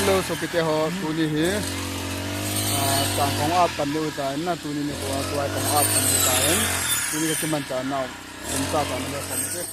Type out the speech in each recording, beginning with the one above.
lo so kite ho tu ni hi tang kong ap kan lu ta na tu ni ni ko tu ai kong ap kan lu ta en tu ni ke man cha na em ta ka na ko ni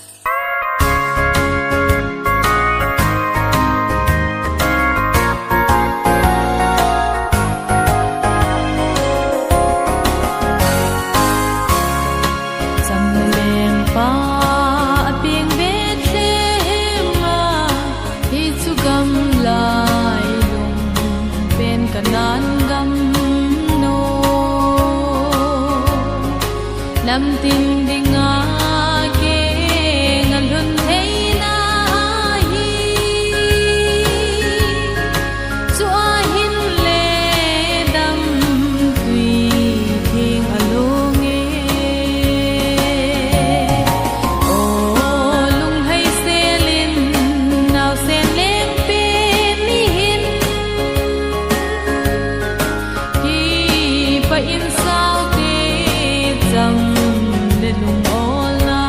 Nam tim ding a ke ngan lun thei na hi chu a hin le dam tui thing along e o lung hai selin now sen leng pe mi hin hi pa in sao te jam lung all na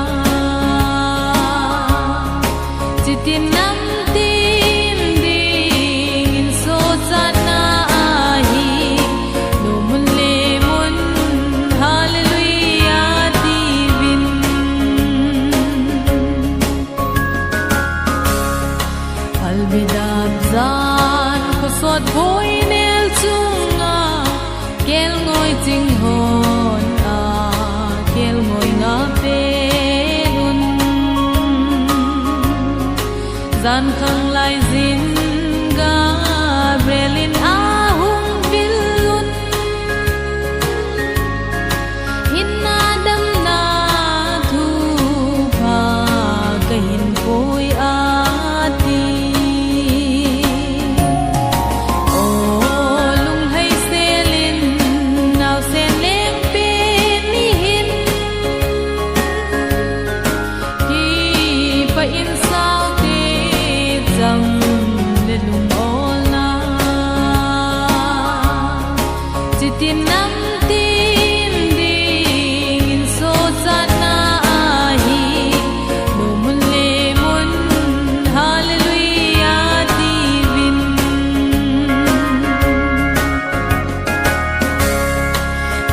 chitin nam tim ding in so chana hi no mun le mun hallelujah divin albidam zan ko sot boy nel chunga kel ngoi ting hon kel ngoi nga pe gun zan khang lai zin ga brelin a hung bilun hinna dam na thu pha kahin koi ati o lung hai selin now sen leng pe mi hin hi pa in sao te jam le lung all na chitin nam tim ding in so chana hi no mun le mun hallelujah divin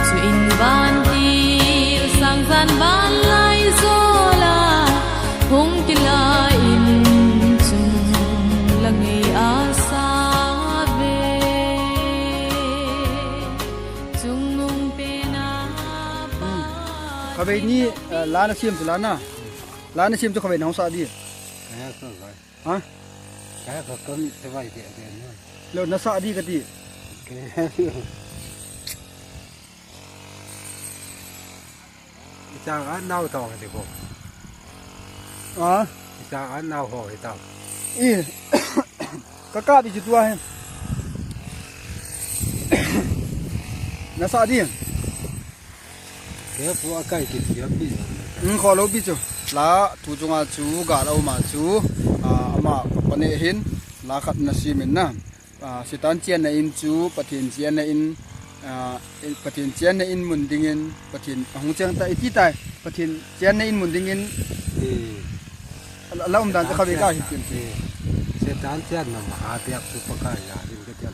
chu in van ti sang san van lai zola hung ti la in chung langai asa ve chung nung pe na pa kha be ni la na sim sim to kha be nong sa di cái có rồi ha cái có cấm thế vậy thì nữa lo na sa di ka ti cái chàng ăn nao tàu thì cô chàng ăn nao hỏi tàu i ka bi chu tua he na sa di cái phụ cái kia bị kho lo bi chu la tu chunga chu ga lo ma chu ama pane hin la khat na simin na sitan chian na in chu pathin chian na in pathin chian na in mun dingin pathin hong chang ta iti tai pathin chian na in mun dingin thì la dan ta khabe ka hi tin sẽ tán chết là mà tiệp su pakai là đến cái chết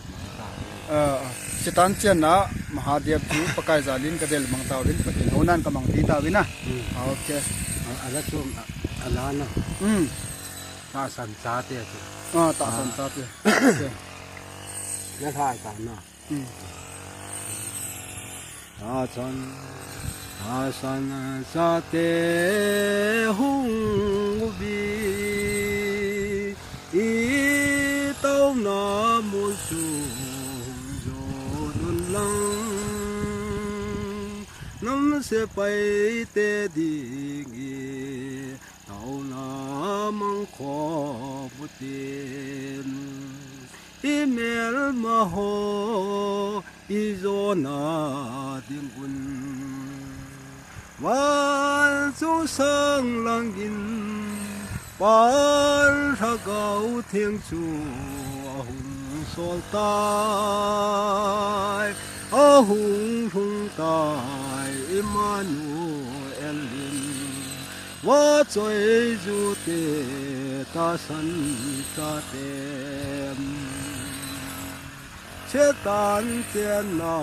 sitan chian na mahadev chu pakai zalin ka del mang taw din pathin honan ka mang ti ta wina okay ala chung ala na ta san cha te ta san ta te cái hai cái na ta san cha te hung bi i tao na mu chu zo dun lang nam se pai te ding i tao na mang kho bu tin i mel ma ho i zo na ding un wan su sang lang in par tha gao thiêng chu hùng sol tai hùng hùng tai Emmanuel wa choi zu te ta san ta tem chế tan tiền na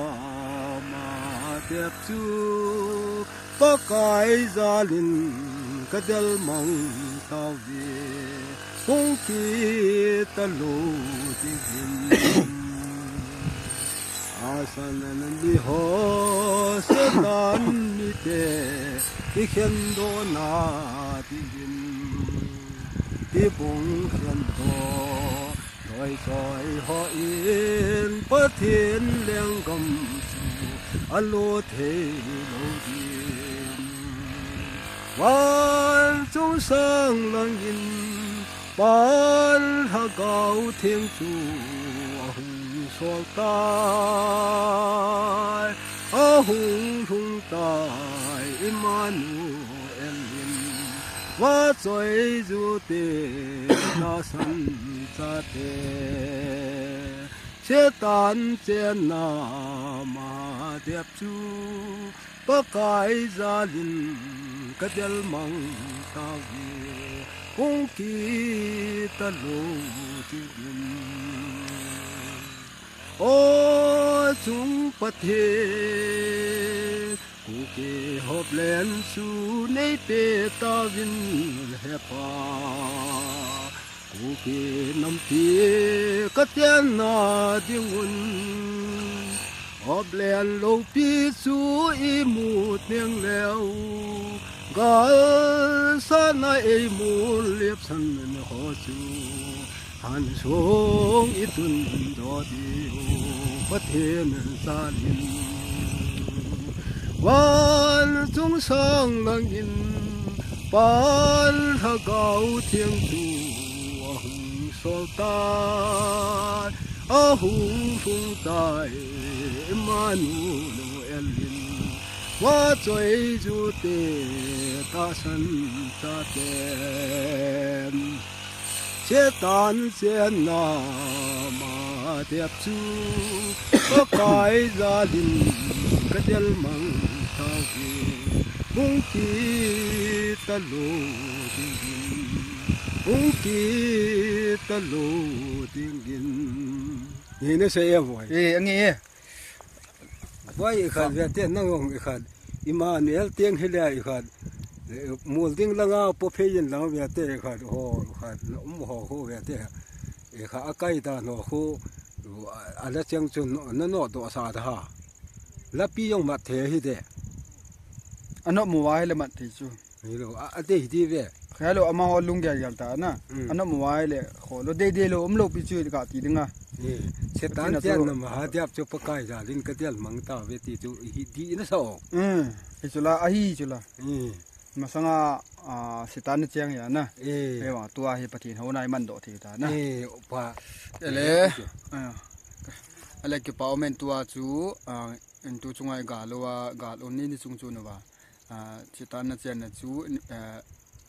mà đẹp chú có cái gia đình cái del mong tao về không khi ta lù đi asan đi ho sẽ tan đi thế đi khen đồ na đi đi bông khen đồ rồi rồi họ yên bất thiên liang cầm alo thế lâu điên万众生能因ban hạ cao thiên chủ hùng so tai hùng hùng tai Emmanuel và trời du tê na san cha tê chế tan chế na mà đẹp chú có cái gia đình cái del mong ta về không kỳ ta lô tin ô chúng bất thế cụ kê họp lên su nay tê ta vinh hẹp cụ kê nằm tê cái tên na tiếng un họp lên lâu pi su y một tiếng leo gà sa na y mu liệp san ho su han song y tun do di bất thiên sa linh万众生能因ban hạ cao thiên chủ hùng so tai hùng phùng tai Emmanuel và trời du tê ta sân ta tên chế tan chế na mà đẹp chú có cái gia đình cái del mong ta về không kỳ ta lô tiếng không kỳ ta lô tiếng nhìn nó sẽ vui anh nghe vui khát về tiền năng ông khát Emmanuel tiếng hay là khát mua tiếng là ngao po phê yên lao về tiền khát ho về tiền khát cái ta nó ho anh đã chẳng chun nó đồ sao đó ha là pi yong mặt thế hi de anh nó mua hay là mặt thì chú ni lo a de hi về khai lo ama ho lung gel gel ta na anh nó mua hay là khó lo de lo lo pi chú cả tí đừng à ni se tan chen na ma diap chu pa kai ja lin ka del mang ta ve ti chu hi di na so chú là ahi chú là mà sang sitan chiang ya na e wa tua hi pathin ho nai man do thi ta na e pa le ale ke pa men tua chu in tu chungai ga lo ni chung chu no wa sitan na chen na chu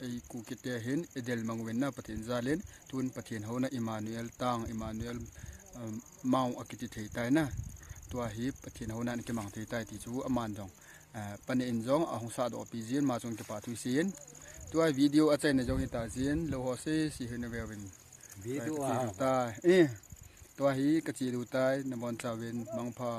ei ku ki te hin edel mangwen na pathin zalen tun pathin ho na Emmanuel mau akiti thei tai na tua hi pathin ho na ke mang thei tai ti chu aman jong pane in jong a hong sa do pi jin ma chung ke pa thu sin tua video a chen na jong hi ta jin lo ho se si hin ve win video ta tua hi ka chi du tai na bon cha win mang pha